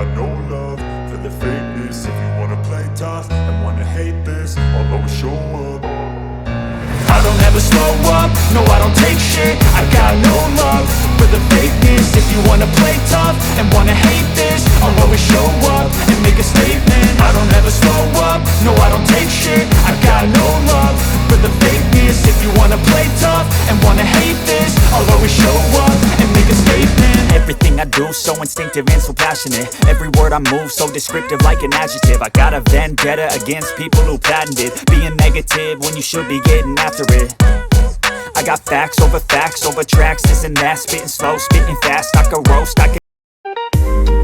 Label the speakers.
Speaker 1: got no love for the fakeness. If you wanna play tough and wanna hate this, I'll always show up.
Speaker 2: I don't ever slow up, no I don't take shit. I got no love for the fakeness. If you wanna play tough and wanna hate this, I'll always show up and make a statement. I don't ever slow up, no I don't take shit. I got no love for the fakeness. If you wanna play tough and wanna hate this, I'll always show up and make a statement. Everything I do so instinctive and so passionate. Every word I move so descriptive like an adjective. I got a vendetta against people who patented being negative when you should be getting after it. I got facts over tracks, this and that. Spitting slow, spitting fast, I can roast, I can